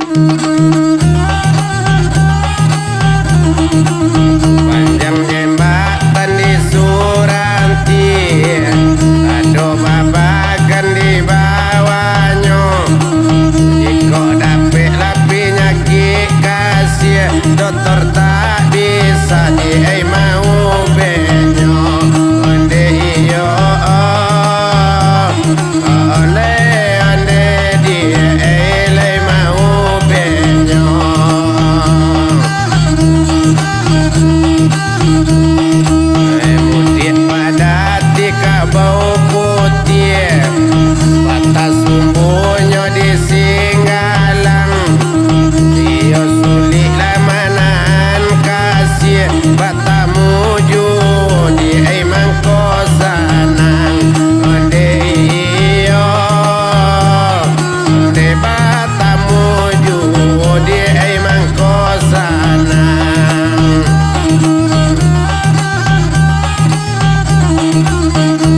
Panjang jembatan di Suranti, ado babagan di bawahnya. Jika dapet lapinya ki kasih, dokter tak bisa di mau benyo. Onde iyo ole onde di ele mau benyo. Mudik pada tika bau putih, batas sumbunya di Singgalang. Dia sulit lamanan kasih, batamu di emang kosanang. Onde iyo onde batamu di emang kosanang.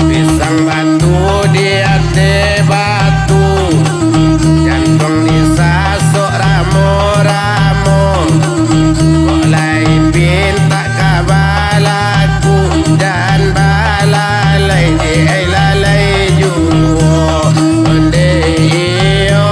Pisang batu di ate batu, jantung disasuk ramo-ramo. Kok lain pinta kabalaku, dan balalai di lalai juo. Onde iyo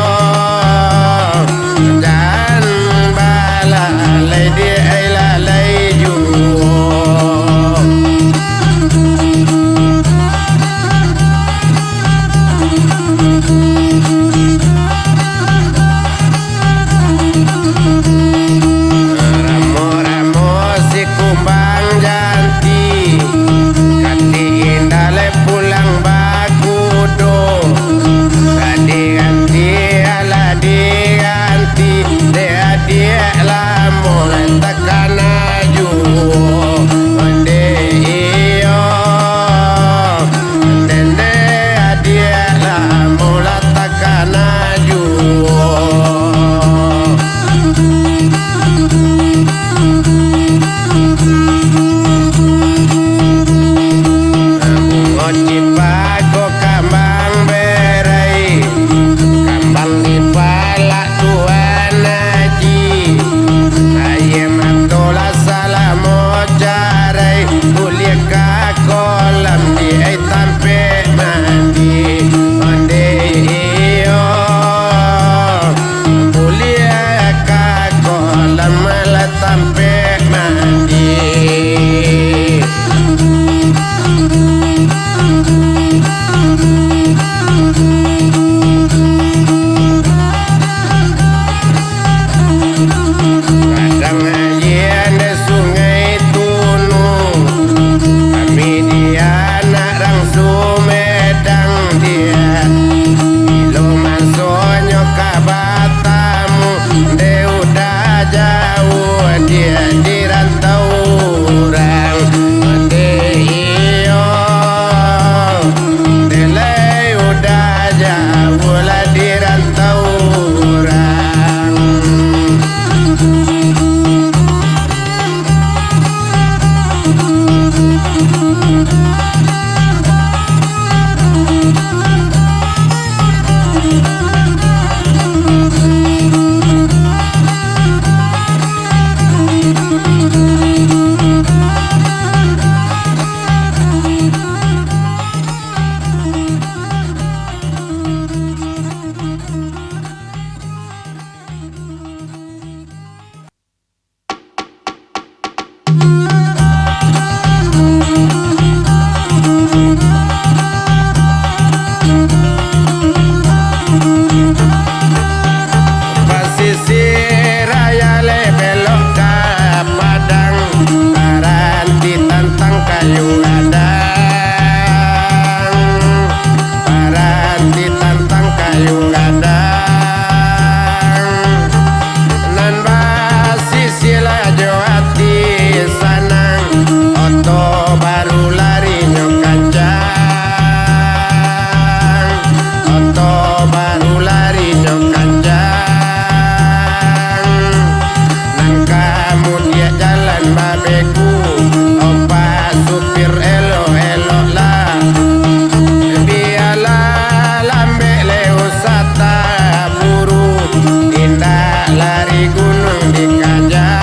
lari gunung dikajak,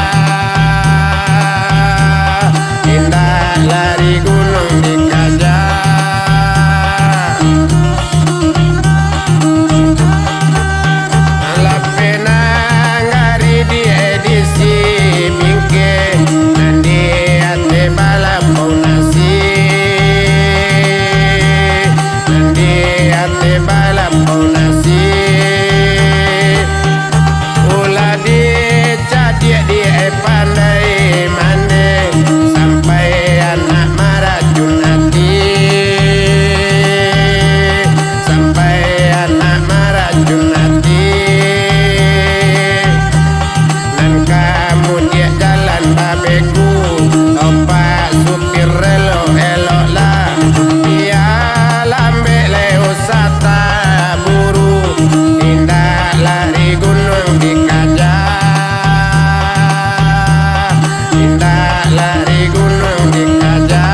indah lari gunung dikajak. Lapena ngari di edisi bingke nandi ate balapau nasi, nandi ate balapau nasi. Pandai mande sampai anak meracun hati, sampai anak meracun hati. Dan kamu dia jalan babeku, opak supir elok-elok lah. Dia lambe leusata buru, indah lari gunung dikajak, lari gunung dikajak.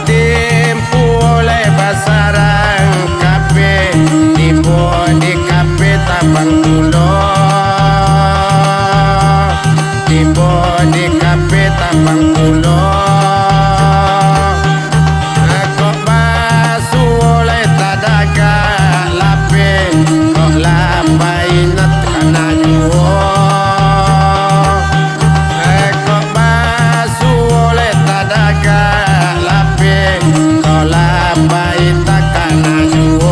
Timpu oleh pasaran kafe, tipu di kafe Tabang Kulo, tiba di kafe Tabang Kulo. Kok basu oleh tadaga lape, kok lapai nat kana juo. Kok basu oleh tadaga lape, kok lapai tak kana juo.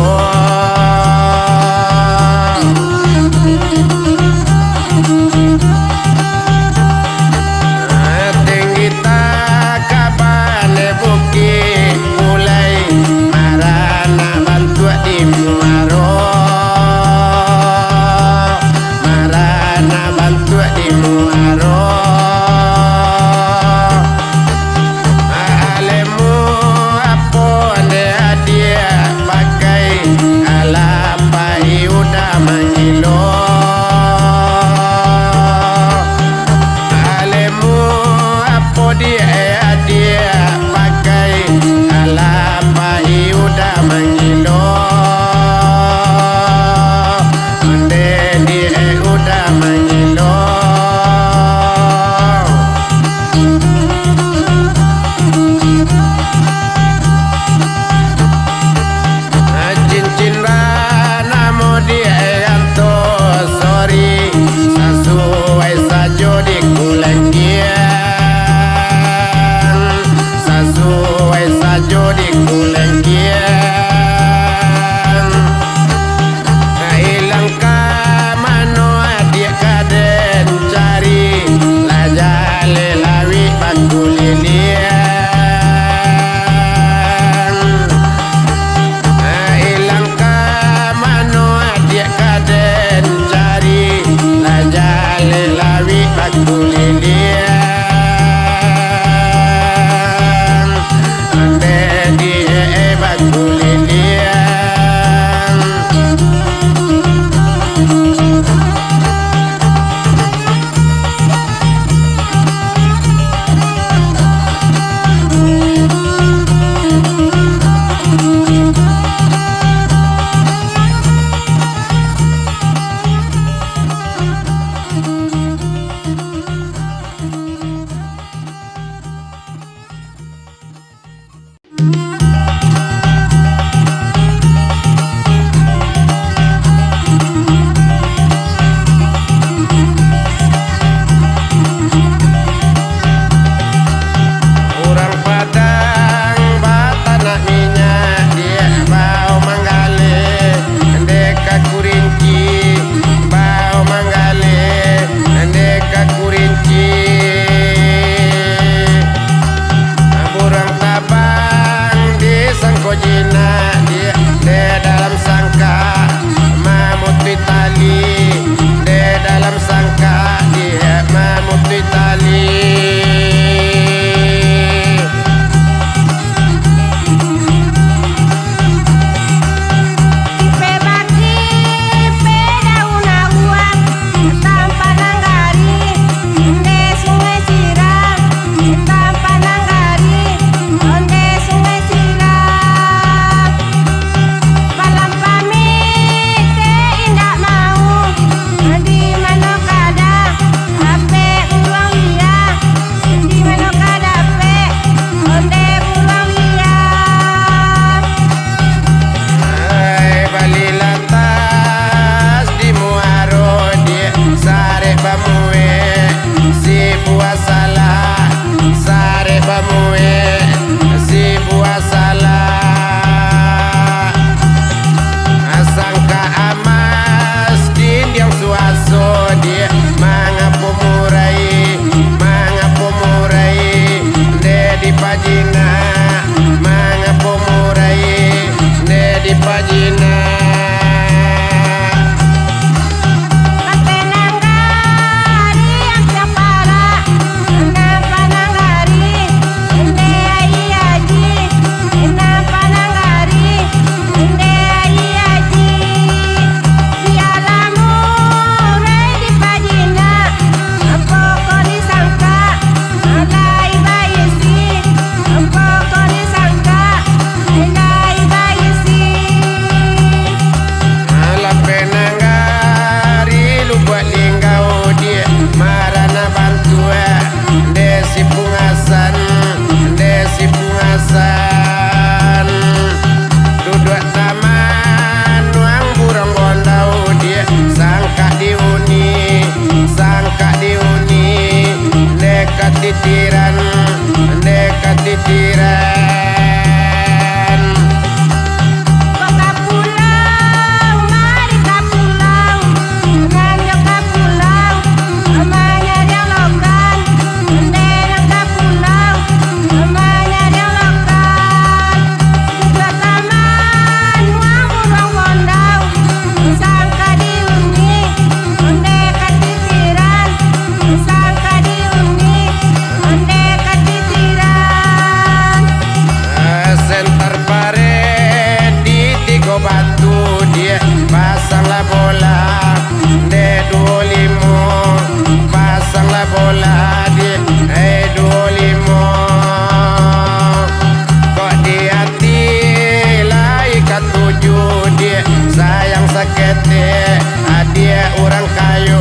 sakete adia orang kayo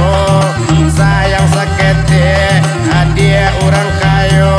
sayang sakete adia orang kayo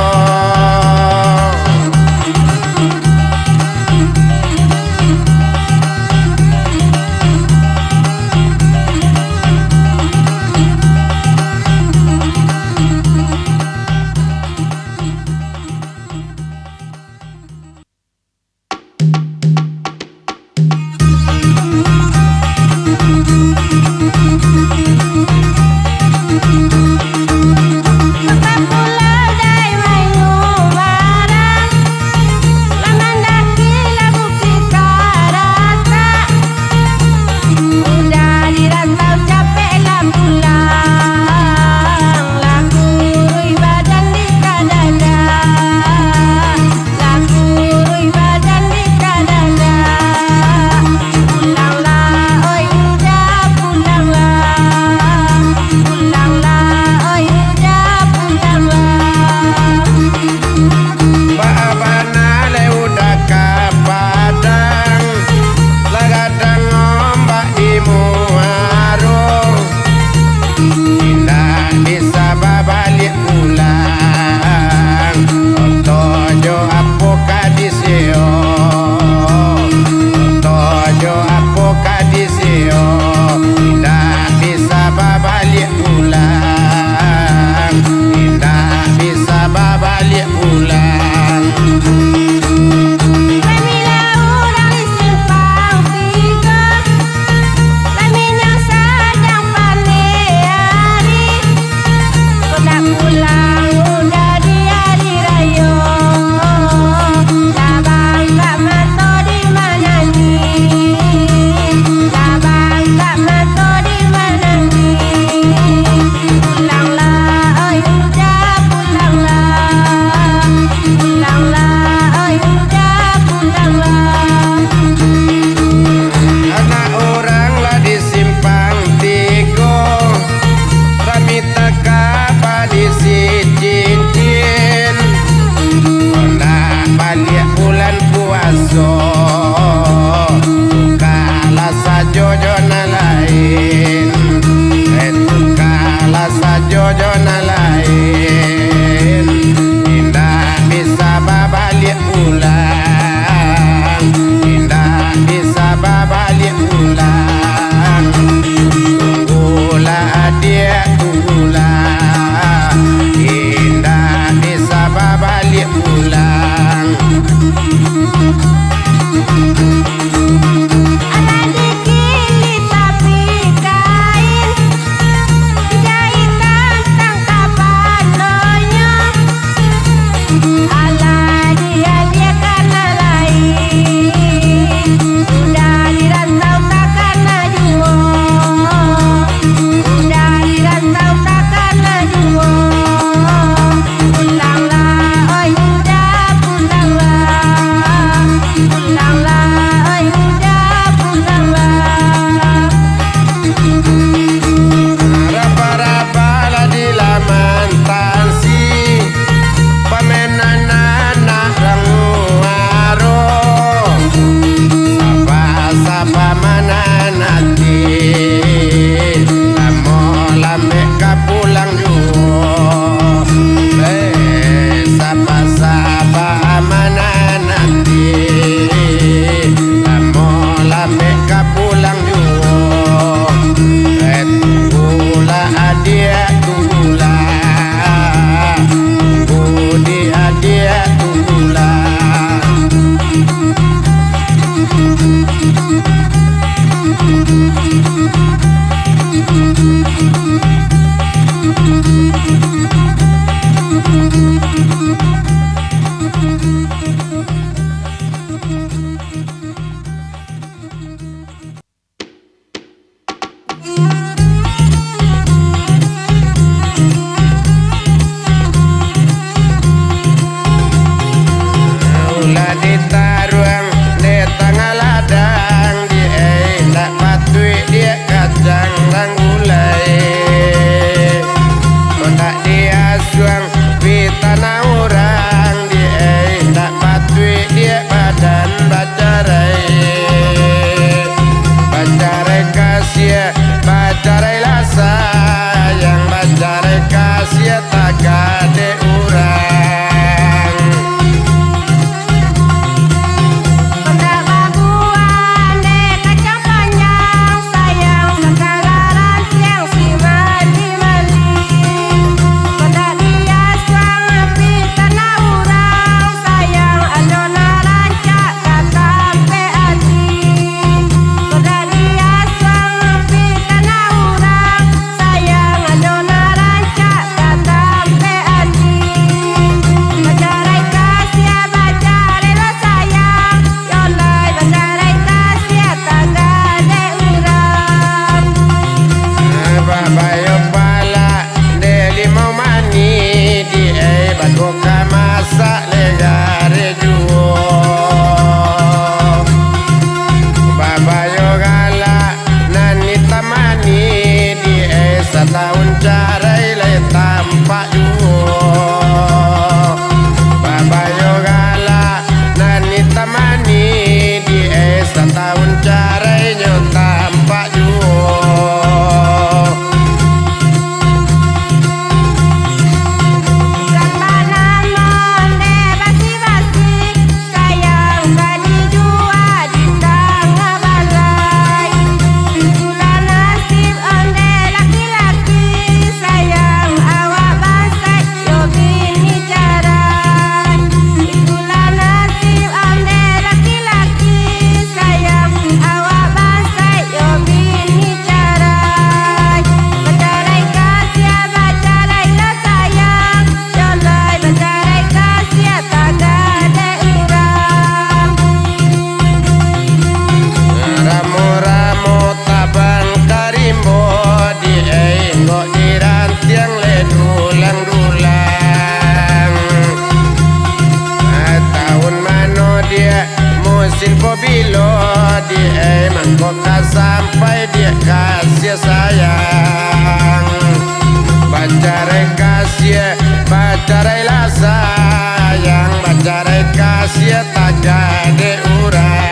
Ulah ditaruang di tengah ladang sampai dia kasih sayang. Pacarai kasih, pacarai lah sayang, pacarai kasih tak jadi urang.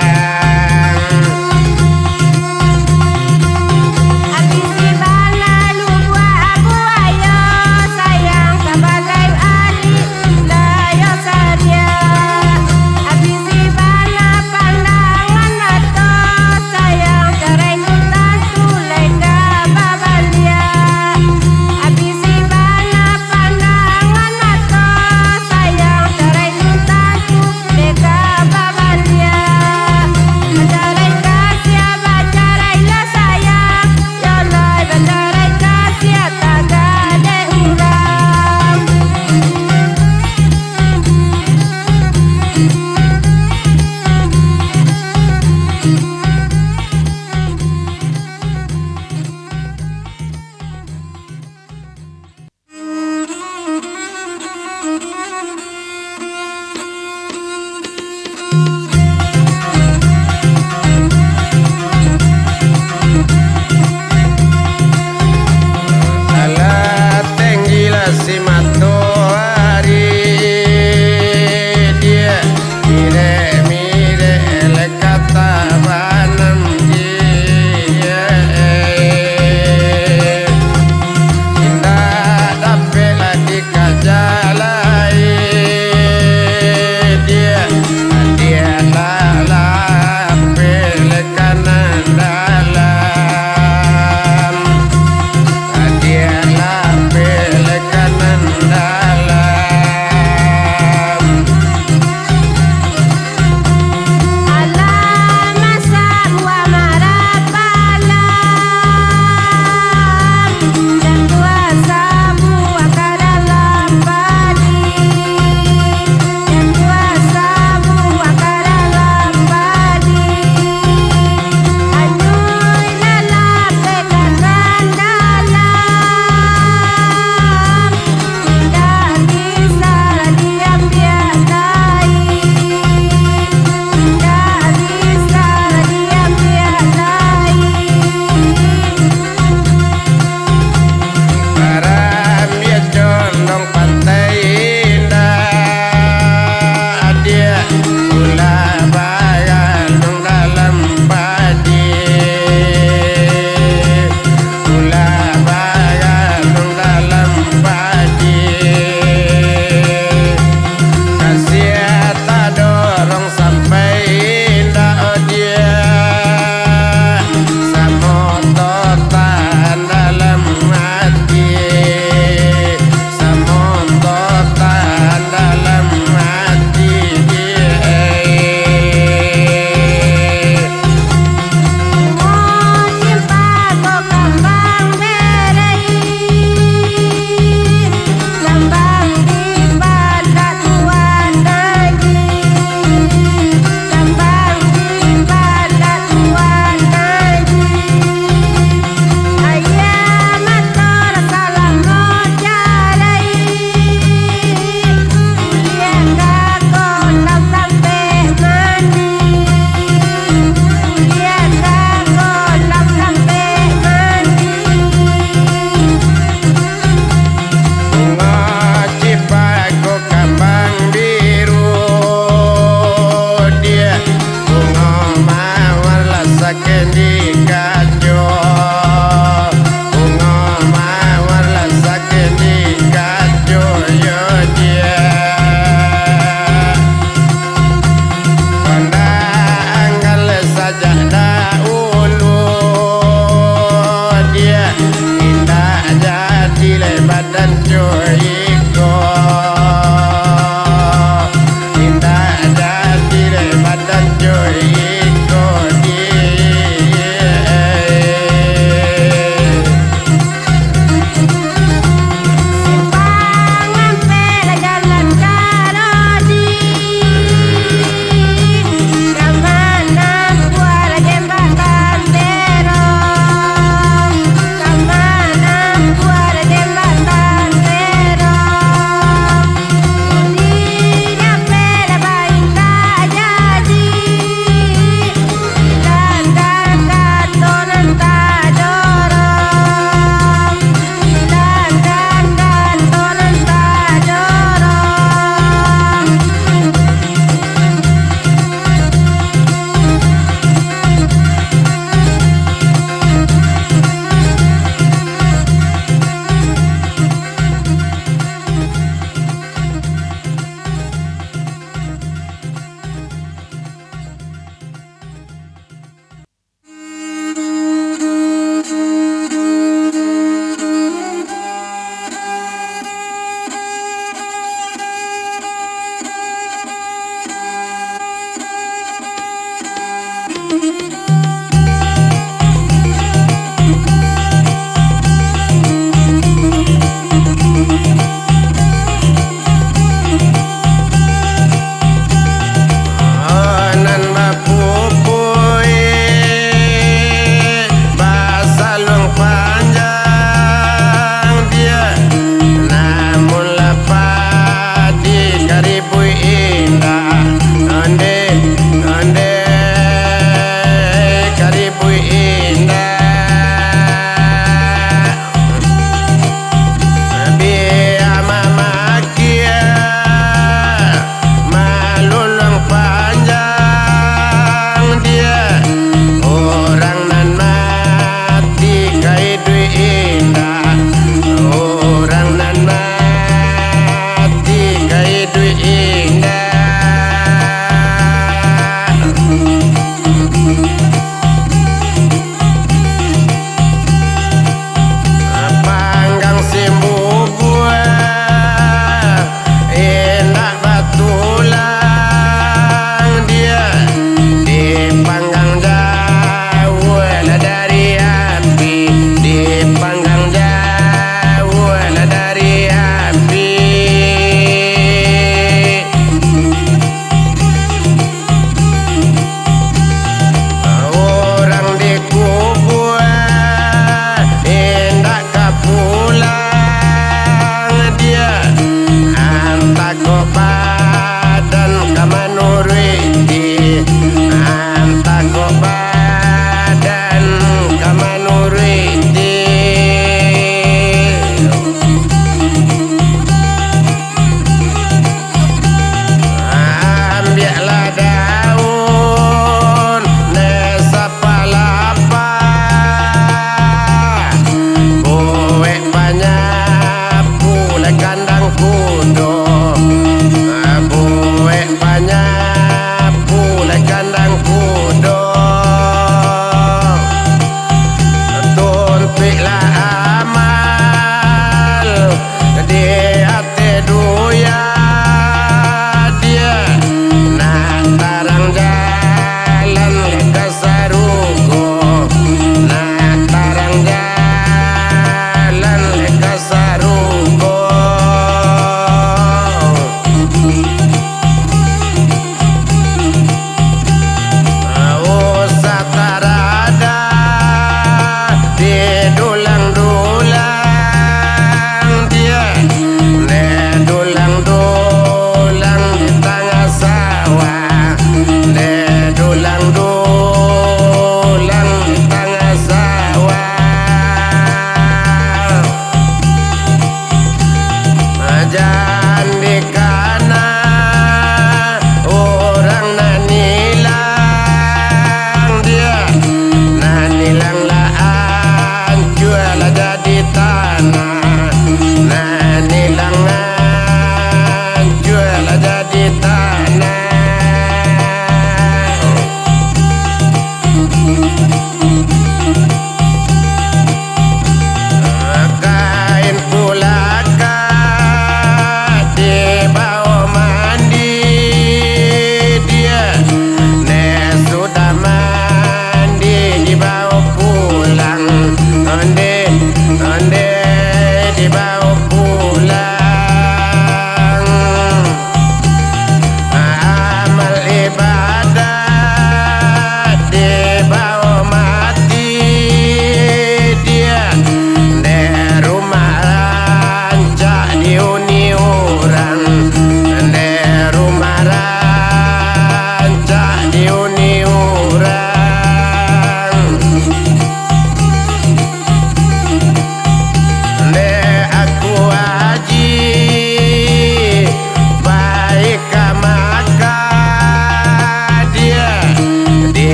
Mire, le kata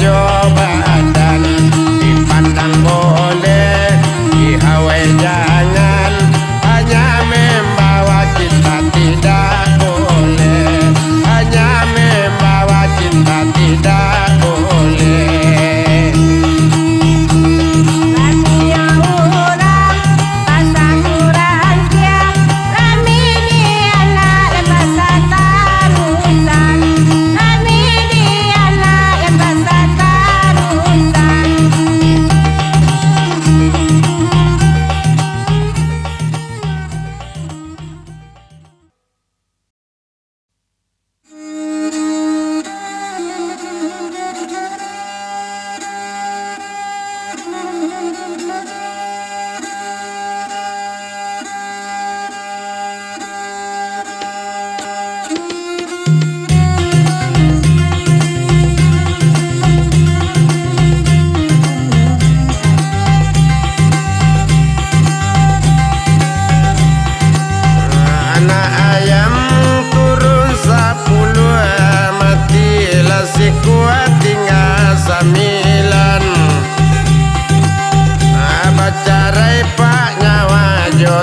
ngajo badan, dipandang boleh, dihawai jangan, hanya membawa cinta tidak boleh, hanya membawa cinta tidak boleh.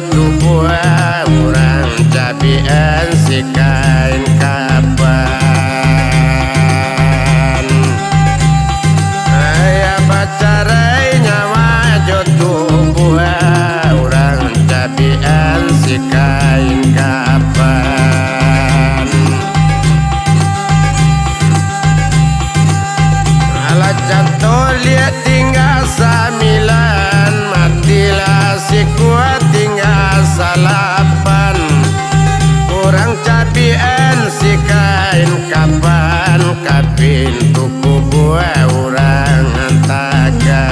Tubuh orang cabian si kain kapan ayah bacarai nyawa jo tubuh orang cabian si kain kapan ala jatuh lihat tinggal samilan matilah si kuat salapan orang cabian si kain kapan kapin tuku buah orang antakan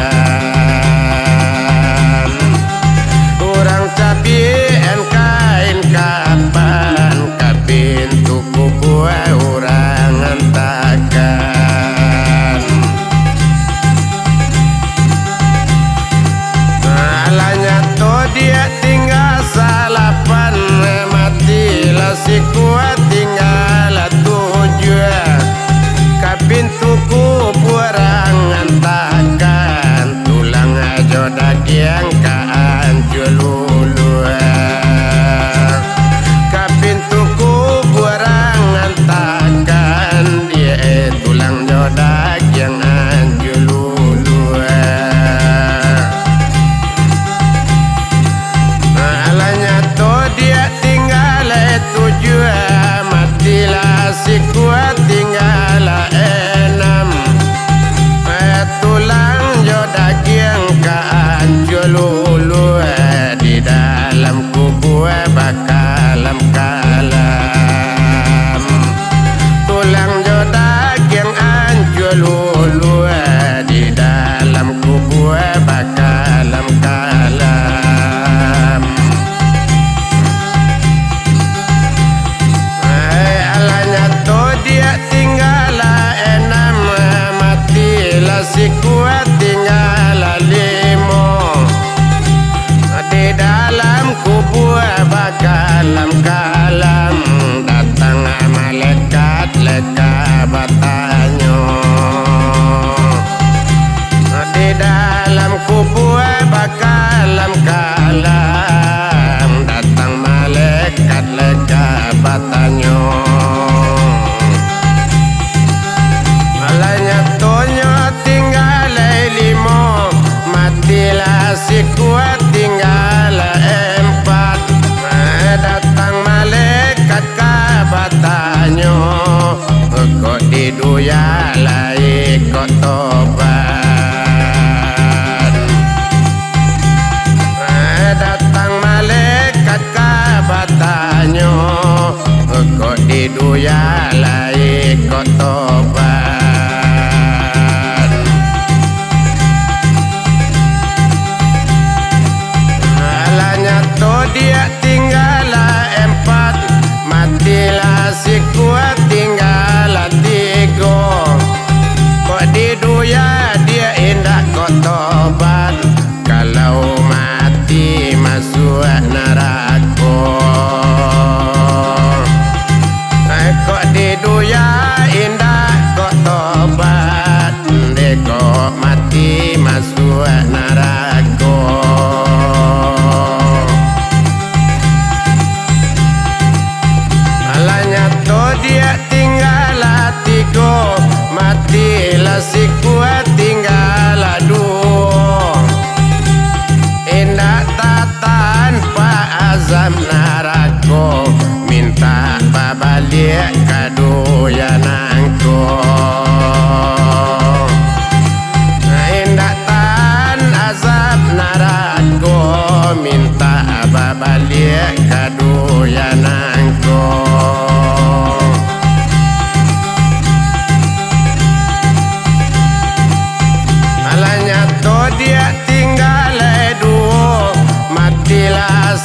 orang cabian kain kapan kapin tuku buah orang antakan alanya to dia tinggal salapan matilah si kuat tinggal tujuh kapin tuku burang antakan tulang ajo daging kaan jululu kapin tuku burang antakan dia tulang jo daging anjululu alanya to dia tinggal tujuh matilah si kuat tinggal enam tulang jo daging kaan jululu di dalam kubur bakalam kalam tulang jo daging anjululu di dalam kubur bakalam kalam dia tinggal enam matilah si kuat tinggal lima di dalam kubur bakalam kalam datang malaikat leka batanyo di dalam kubur bakalam kalam datang malaikat leka batanyo tinggal lima matilah si kuat tinggal empat datang malaikat kabatanyo kok diduya lai kok tobat datang malaikat kabatanyo kok diduya lai kok tobat dia tinggal empat matilah si kuat tinggal tiga kok diduya dia indah kok tobat kalau mati masuk neraka kok diduya indah kok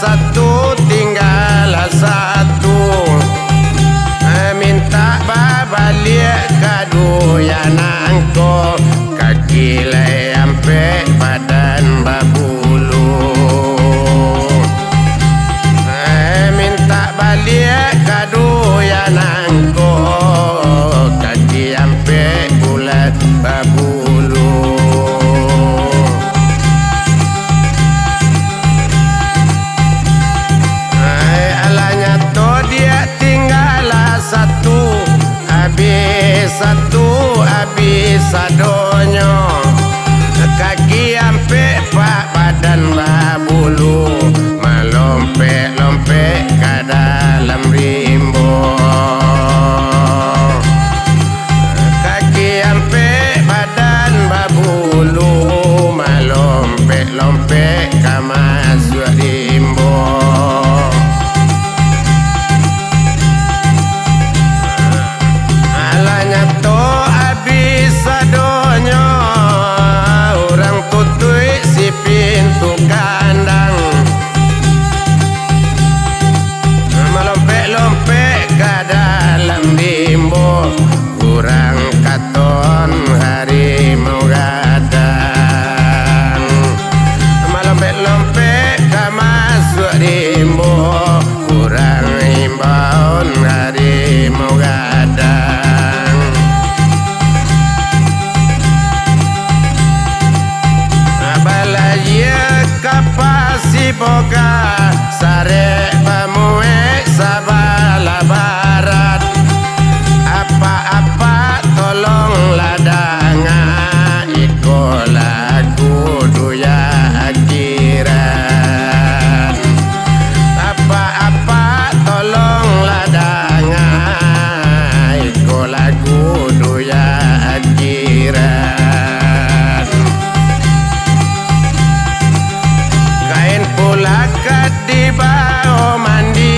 satu tinggal satu minta balik kadu ya nangko kaki lay ampe badan babulu minta balik kadu ya nangko kaki ampe bulat babulu alanya to dia tinggal satu habis sadonyo kaki ampe pak badan babulu melompe-lompe ke dalam rimbo kaki ampe badan babulu melompe-lompe ke masuk rimbo kurang katon harimau gadang melompe-lompe ke masuk rimbo kurang imbauan harimau gadang balaya kapasi boga sare pamue sabala barat apa-apa tolong ladanga iko lagu duya akhiran apa-apa tolong ladanga iko lagu duya akhiran kain pulakat di bawah mandi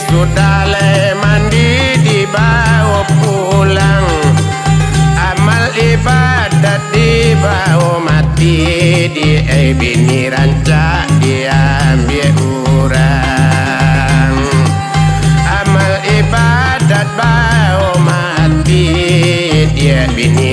sudah le mandi di bawah pulang amal ibadat di bawah mati di bini rancak diambil orang amal ibadat bawah mati dia bini